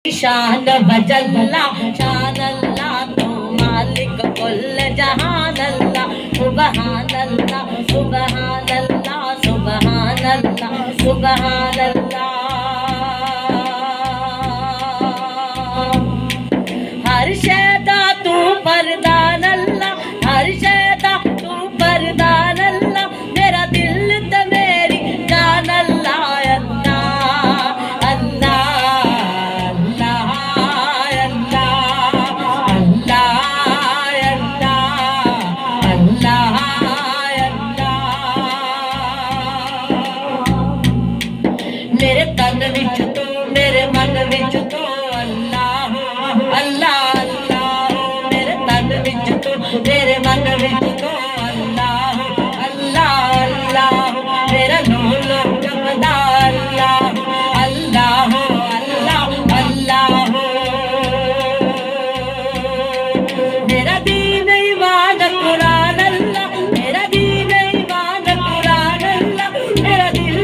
शान बजल्ला शान अल्लाह तो मालिक कुल जहान अल्लाह सुबहान अल्लाह सुबहान अल्लाह सुबहान अल्लाह सुबहान अल्लाह। हर शैदा तू परदान अल्लाह हर शैदा तू परदान अल्लाह मेरा दिल ते मेरी जान अल्लाह मेरे तन विच तू मेरे मन विच तू अल्लाह अल्लाह अल्लाह मेरे तन विच तू मेरे मन विच तू अल्लाह अल्लाह अल्लाह मेरा नूर जपदा अल्लाह अल्लाह अल्लाह अल्लाह मेरा दीन ईमान कुरान अल्लाह मेरा दीन ईमान कुरान अल्लाह मेरा दिल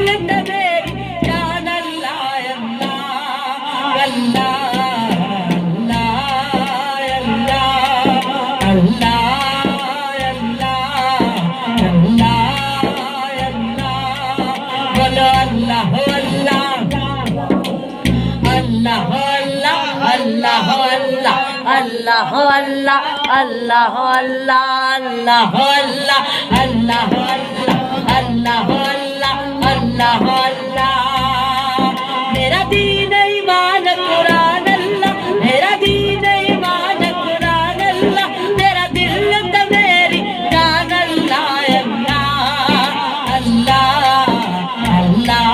अल्लाह अल्लाह अल्लाह अल्लाह अल्लाह अल्लाह अल्लाह अल्लाह अल्लाह मेरा दीन ईमान कुरान अल्लाह मेरा दीन ईमान कुरान अल्लाह मेरा दिल ते मेरी जान अल्लाह अल्लाह अल्लाह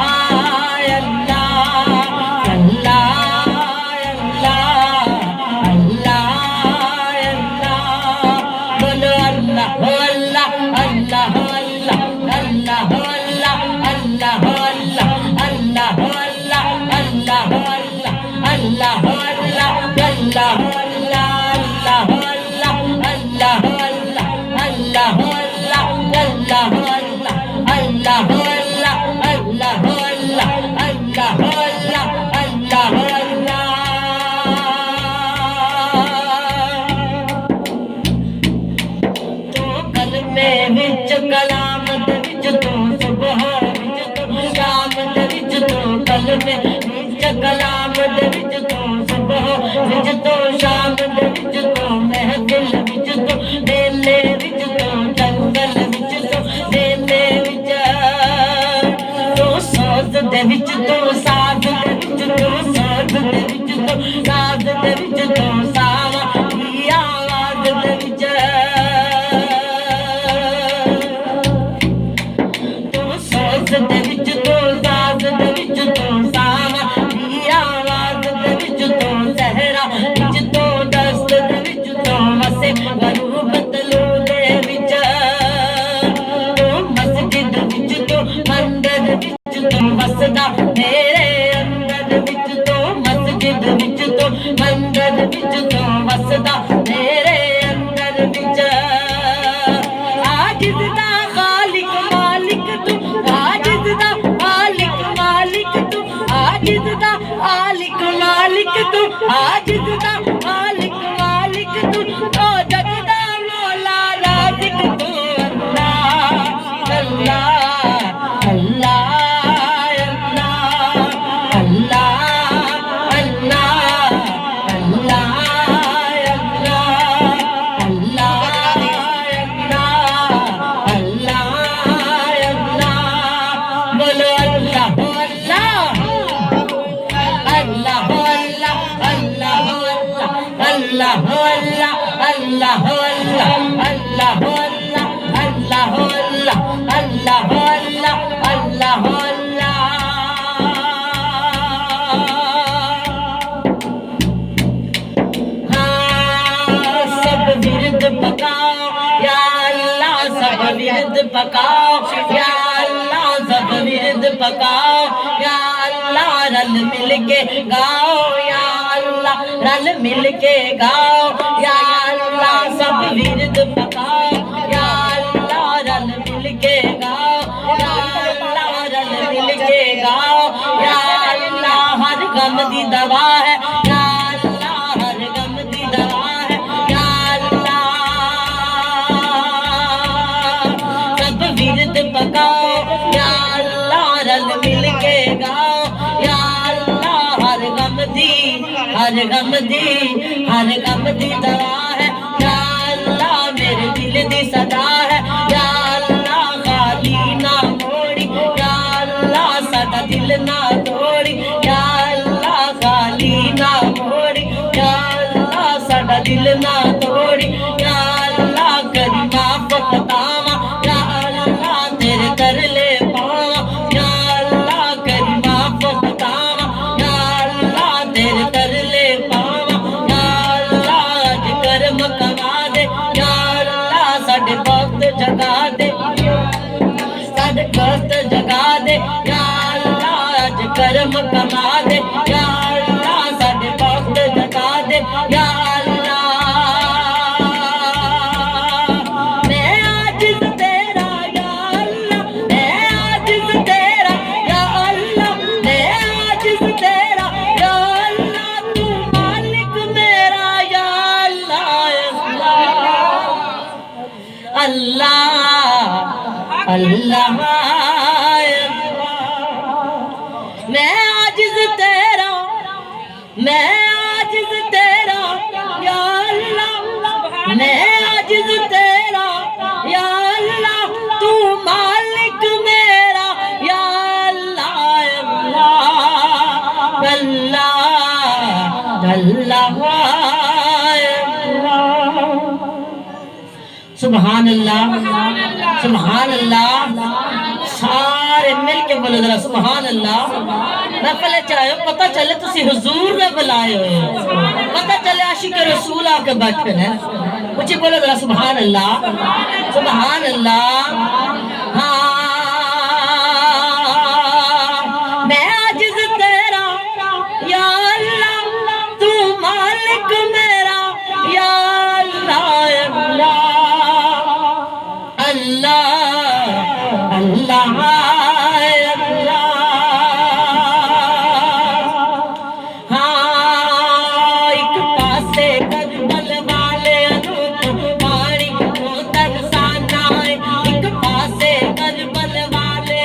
कलाम दे विच तू सुबह विच तू शाम दे विच तू कल में विच कलाम दे विच तू सुबह विच तू शाम दे विच तू महफिल विच तू मेले विच तू जंगल विच तू मेले विच तू सोच दे विच तू साथ दे विच तू सोच दे विच तू साथ दे विच तू सावा की आवाज दे विच दे विच तू साज दे विच तू सावा दी आवाज दे विच तू सहरा विच तू दस्त दे विच तू वसे गरूब तलू दे विच तू मस्जिद विच तू मंदिर विच तू वसदा मेरे अंदर विच तू मस्जिद विच तू मंदिर विच तू वसदा मेरे अंदर विच आजिज़ दा खालिक मालिक तू आजिज़ दा मालिक मालिक तू आजिज़ दा मालिक मालिक तू आजिज़ दा मालिक मालिक तू ओ जग दा मौला राज़िक तू अल्लाह अल्लाह अल्लाह अल्लाह अल्लाह अल्लाह विरद पकाओ या अल्लाह सब विरद पकाओ या अल्लाह रल मिल के गाओ या अल्लाह रल मिल के गाओ या अल्लाह सब विरद पकाओ या अल्लाह रल मिल के गाओ या अल्लाह रल मिल के गाओ या अल्लाह हर गम दी दवा है। हर गम दी दवा है या अल्लाह मेरे दिल दी सदा है या अल्लाह खाली ना मोड़ी या अल्लाह साडा दिल ना तोड़ी या अल्लाह खाली ना मोड़ी या अल्लाह साडा दिल ना तोड़ी या अल्लाह करी माफ खतावा या अल्लाह तेरे तरले पावा या अल्लाह करी माफ खतावा या अल्लाह तेरे तरले पावा या अल्लाह अज करम कमा दे या अल्लाह साडे वक्त जगा दे साडे वक्त जगा दे या अल्लाह अज करम कमा दे या अल्लाह साडे वक्त जगा दे या अल्लाह मैं आजिज़ तेरा या अल्लाह मैं आजिज़ तेरा या अल्लाह तू मालिक मेरा या अल्लाह अल्लाह अल्लाह सुभान अल्लाह सुभान अल्लाह सारे मिल के बोलो जरा सुभान अल्लाह मैं पहले चलायो पता चले तुसी हुजूर ने बुलाए हो पता चले आशिक रसूल आके बैठे हैं मुझे बोलो जरा सुभान अल्लाह हाँ मैं आजिज़ तेरा या अल्लाह तू मालिक मेरा या अल्लाह अल्लाह अल्लाह अल्लाह हाँ एक पासे करबल वाले तो पानी को तरसाना है एक पासे करबल वाले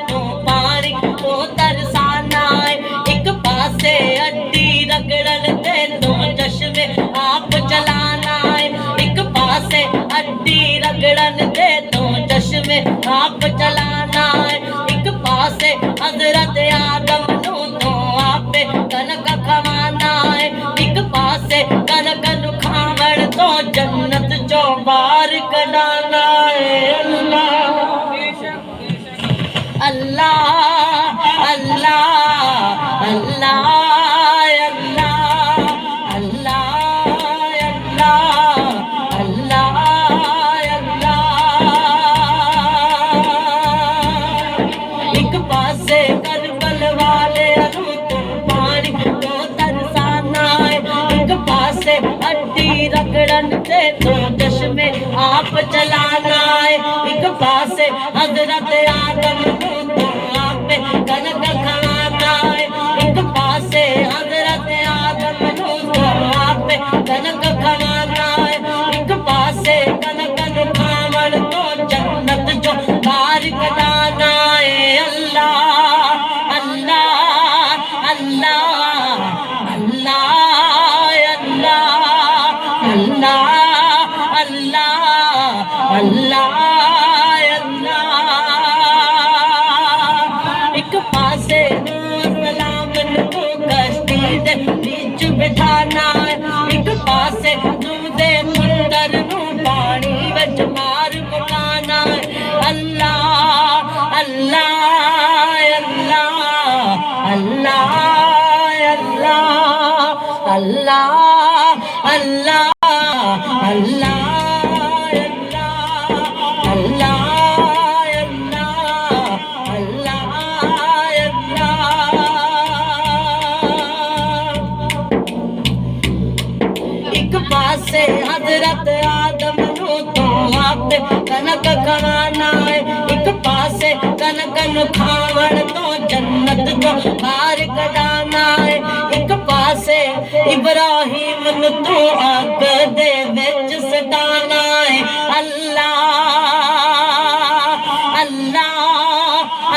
तो पानी को तरसाना है एक पासे अड्डी रगड़न ते तो चश्मे आप चलाना है एक पासे अड्डी रगड़न ते तो चश्मे आप चलाना है एक पासे हजरत आदम नु तो आपे कनक खवाना है एक पासे कनक नु खावण तो जन्नत चो बाहर कढाना है अल्लाह अल्लाह अल्लाह तो चश्मे आप चलाना है एक पासे हजरत आदम को तो आप कनक खाना है एक पासे हजरत आदम को तो आप कनक खाना है एक पासे कनक खावन तो जन्नत जो बाहर कढाना है अल्लाह अल्लाह अल्लाह अल्लाह अल्लाह अल्लाह एक पासे सलाम को कश्ती दे बीच बिठाना एक पासे दूधे मुंदर नु पानी विच मार मुकाना अल्लाह अल्लाह अल्लाह अल्लाह अल्लाह अल्लाह अल्लाह पासे हजरत आदम नु तो आप कनक खवाना है एक पासे कनक नु खावण तो जन्नत जो बाहर कढाना है एक पासे इब्राहिम नु तो आग दे विच सटाना है अल्लाह अल्लाह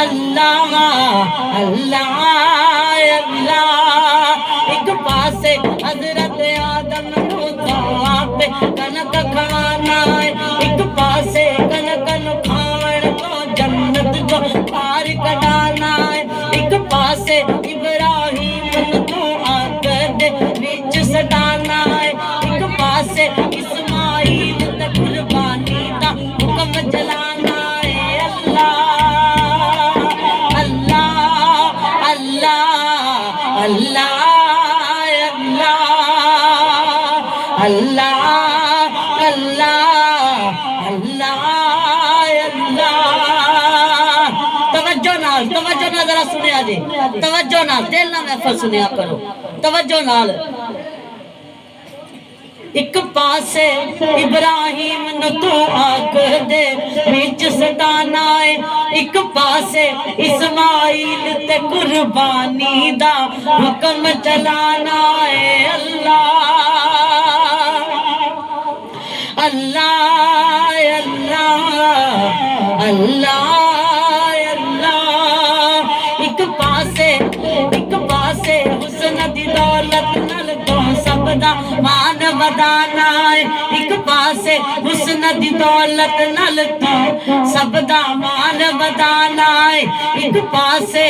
अल्लाह अल्लाह अल्लाह पासे हजरत आदम को तो आपे कनक खाना है, एक पासे कनक खाण को जन्नत जो पार कढ़ाना है, एक पासे इब्राहिम को आग दे विच सटाना है, एक पासे इस्माइल ते कुर्बानी दा हुक्म चलाना है। अल्लाह अल्लाह अल्लाह अल्लाह अल्लाह अल्लाह अल्लाह अल्लाह। तवज्जो नाल जरा सुनिया जी, तवज्जो नाल, दिल ना महफल सुनिया करो, तवज्जो नाल। एक पासे इब्राहिम न तू आग दे विच सटाना है, एक पासे इस्माइल ते कुर्बानी दा हुक्म चलाना है। अल्लाह अल्लाह अल्लाह अल्लाह अल्लाह। एक पासे हुस्न दी दौलत नाल तो सबदा मान वधाना है, एक पासे हुस्न दी दौलत नाल तो सबदा मान वधाना है, एक पासे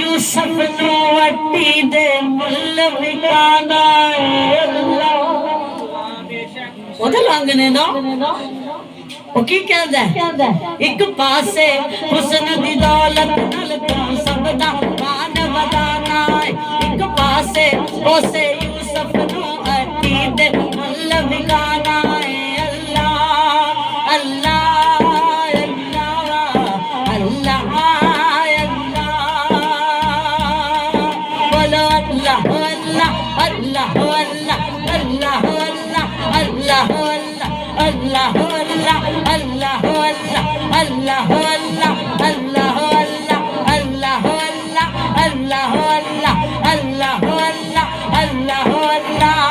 यूसुफ नू वट्टी दे मुल विकाना है। अल्लाह ओदे लंघने ना ओ की कहंदा है, एक पासे हुस्न दी दौलत नाल तो सबदा मान वधाना है, एक पासे ओसे यूसुफ नू अटी दे मुल विकाना है। अल्लाह अल्लाह अल्लाह अल्लाह अल्लाह। बोलो अल्लाह अल्लाह अल्लाह अल्लाह अल्लाह अल्लाह अल्लाह अल्लाह अल्लाह अल्लाह अल्लाह अल्लाह अल्लाह अल्लाह अल्लाह अल्लाह अल्लाह अल्लाह।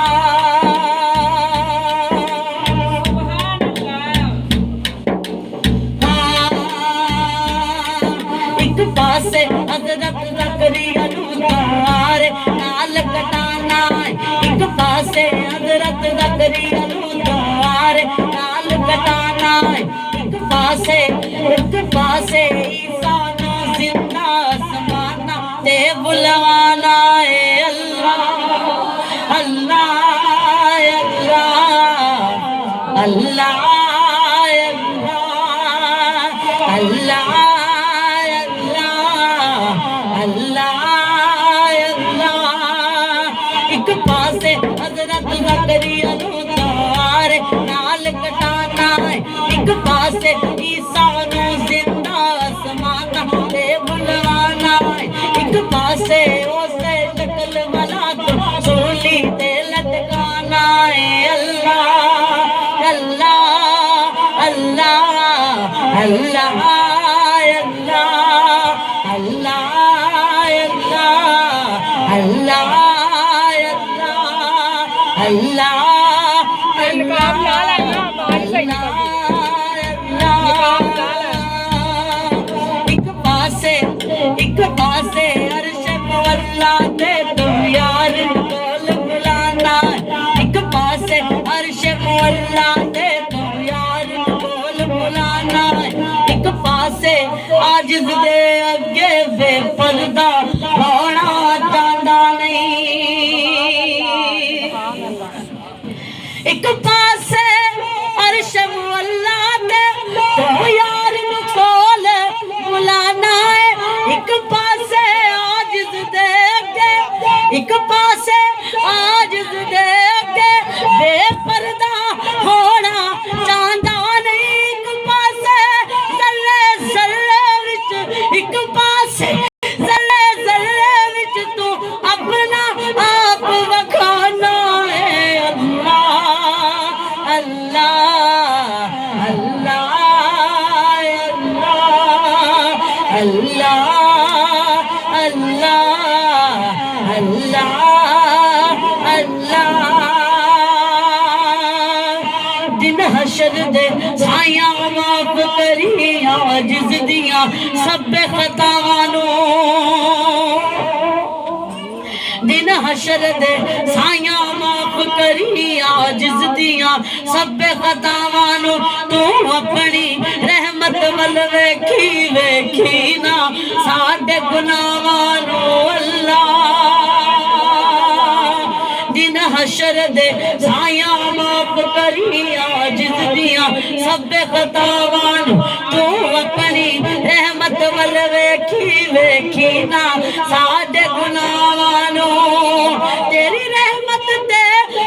एक पासे हजरत ज़करिया नू तारे नाल कटाना है, एक पासे हजरत ज़करिया नू तारे नाल कटाना है, एक पासे ईसा नू जिंदा समाना ते बुलवाना है। अल्लाह अल्लाह अल्लाह अल्लाह अल्लाह अल्लाह अल्लाह। एक पासे हजरत ज़करिया नू तारे नाल कटाना है, एक पासे ईसा नू जिंदा समाना ते बुलवाना है, एक पासे ओसे शक्ल वाला तो सूली ते लटकाना है। अल्लाह अल्लाह अल्लाह अल्लाह अल्लाह अल्लाह अल्लाह एक पासे अर्श मौला ते तू यार कोल बुलाना, एक पासे अर्श मौला ते तू यार कोल बुलाना, एक पासे आजिज़ दे अगे बेपर्दा होना चाहता नहीं, एक पासे अर्श मौला ते तू यार कोल बुलाना है, एक पासे आजिज़ दे के, एक पासे आजिज़ दे के बेपर्दा होना चाहता नहीं, एक पासे ज़र्रे ज़र्रे विच, एक पासे ज़र्रे ज़र्रे विच तू अपना आप वखाना है। अल्लाह अल्लाह अल्लाह अल्लाह अल्लाह अल्लाह। दिन हशर दे साया माफ करी आजिज़ दिया सब खतावानों, दिन हशर दे साया माफ करी आजिज दियां सब खतावां नू तू अपनी रहमत वल वेखी वेखी ना साडे गुनाहां नू अल्लाह दिन हशर दे साया माफ करी आजिज दियां सब खतावां नू तू अपनी रहमत वल वेखी वेखी ना साडे गुनाहां नू तेरी रहमत ते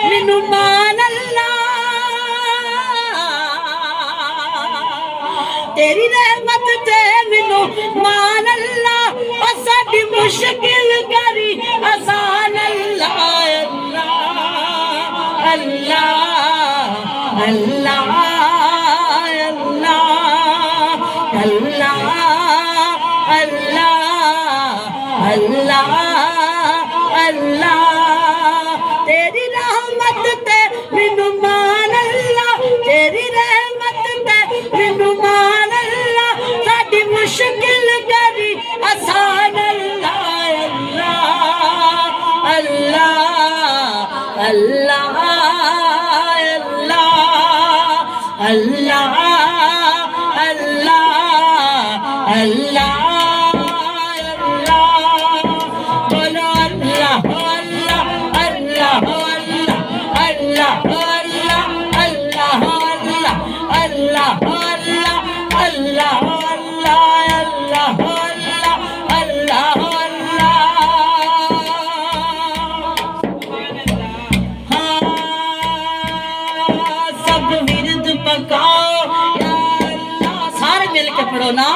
मैनू मान अल्लाह तेरी रहमत ते मैनू मान अल्लाह और साडी मुश्किल करी आसान अल्लाह अल्लाह अल्लाह अल्लाह अल्लाह अल्लाह अल्लाह तेरी रहमत ते मैनू मान अल्लाह तेरी रहमत ते मैनू मान अल्लाह साडी मुश्किल करी आसान अल्लाह अल्लाह अल्लाह अल्लाह अल्लाह अल्लाह पढ़ो ना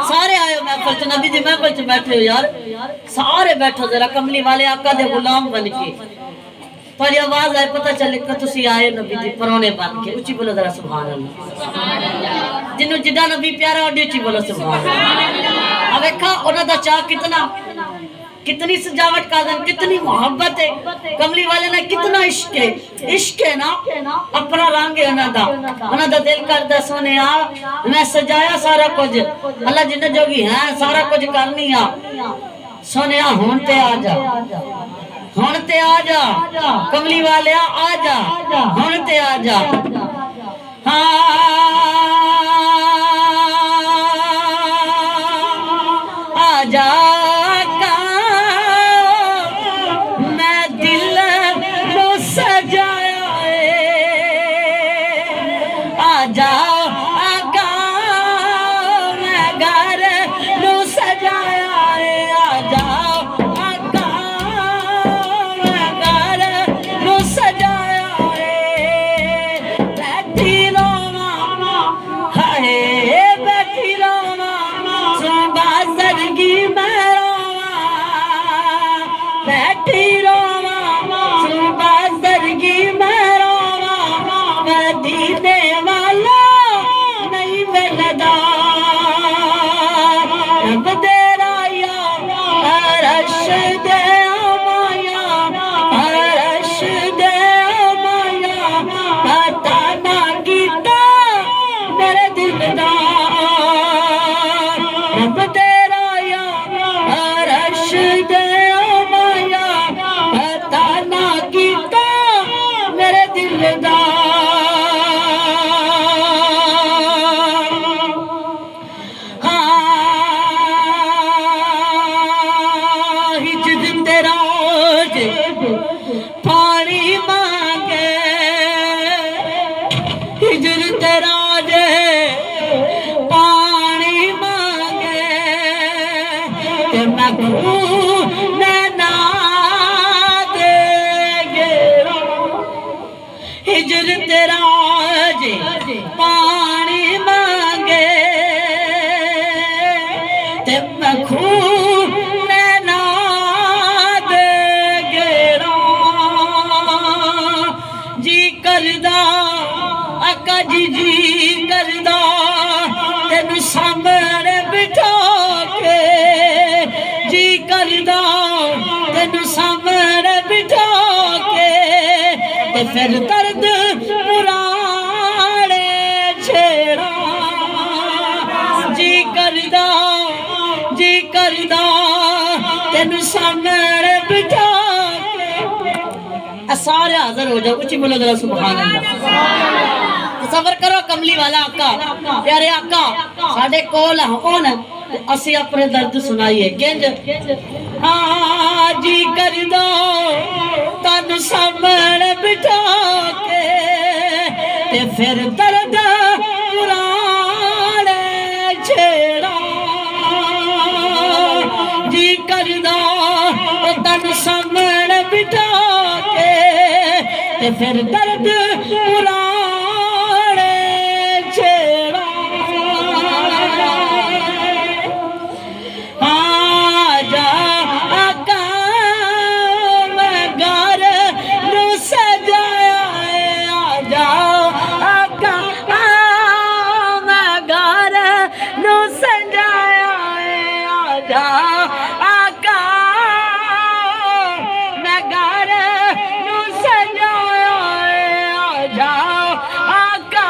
सारे आयो महफिल च नबी दी महफिल च बैठे हो यार सारे बैठो जरा कमली वाले आका दे गुलाम बन के पर आवाज आए पता चले कि तुसी आए नबी दी परौने बन के उच्ची बोलो जरा सुभान अल्लाह जिन्नु जिदा नबी प्यारा ओडी उच्ची बोलो सुभान अल्लाह अब देखा ओना दा चाह कितना कितनी सजावट का दन कितनी मोहब्बत है कमली वाले ने कितना इश्क है ना अपना रंग है उन्होंने दिल करदा सोने मैं सजाया सारा कुछ अल्लाह जिन्ने जोगी है सारा कुछ करनी आ सोने हुण ते आ जा हुण ते आ जा कमली वाले आ जा हुण ते आ जा हाँ आ जा पानी मांगे ते खून ना दे गेरा जी करदा आका जी करदा तेन सामने बिठा के जी करदा तेन सामने बिठा के ते फिर दर्द पुराने छेड़ा जी करदा तेन सामने बिठा के सारे हाजिर हो जाओ, उची बोलो जरा सुभान अल्लाह। सबर करो कमली वाला आका, प्यारे आका साडे कोल होन असी अपने दर्द सुनाइए किंज। हाँ जी कर दो तन सामने बिठा के ते फिर दर्द पुराने छेड़ा। जी कर दो तन सामने बिठा के ते फिर दर्द पुराने छेड़ा। आजा आका मैं घर नू सजाया है, आजा आका मैं घर नू सजाया है, आजा आका मैं घर नू सजाया है, आजा आका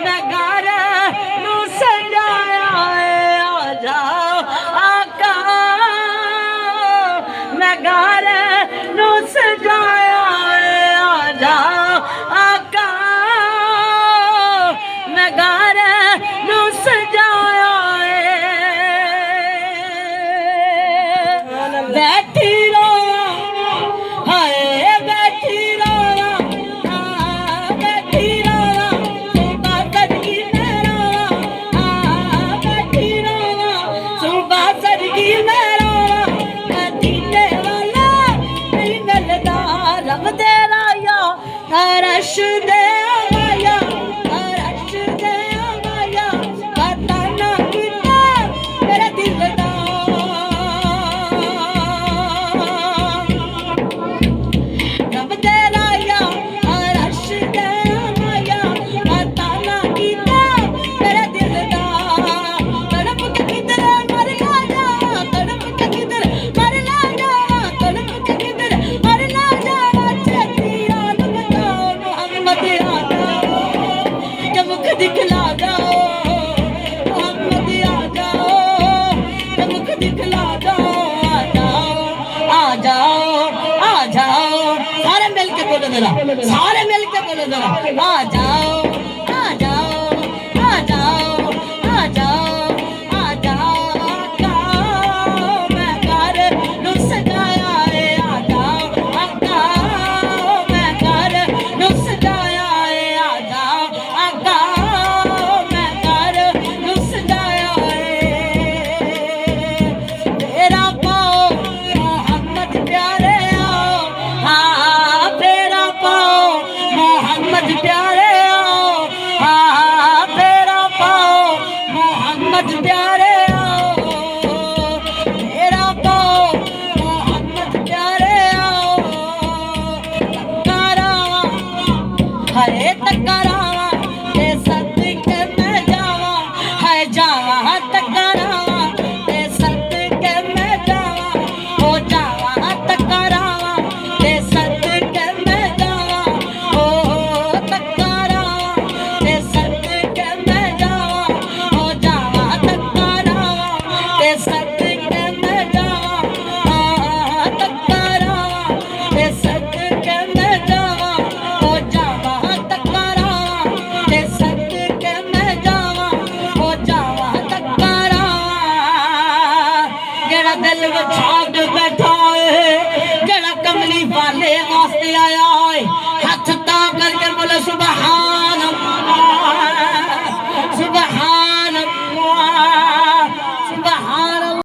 मैं घर नू सजाया है, आजा आका मैं घर नू सजाया है, आजा आका मैं घर नू सजाया है। बैठी रोया हाय बैठी रोया, बैठी रोया सुबह सदगी में रोया, बैठी रोया सुबह सदगी में रोया। मदीने वाला नहीं मिलदा रब दे राया, अरश दे आया, अरश दे आया, पता ना कितना मेरा दिल दा। रब दे राया अरश दे आया, पता ना कितना मेरा दिल दा। तड़प के किधर मर ला जा, तड़प के किधर मर ला जा, तड़प के किधर मर ला जा। छेती याद बताओ मोहम्मद आ जाओ, के मुख दिखला जाओ मोहम्मद आ जाओ, के मुख दिखला जाओ। आ जाओ आ जाओ सारे मिल के बोलो जरा, सारे मिल के बोलो जरा, आ जाओ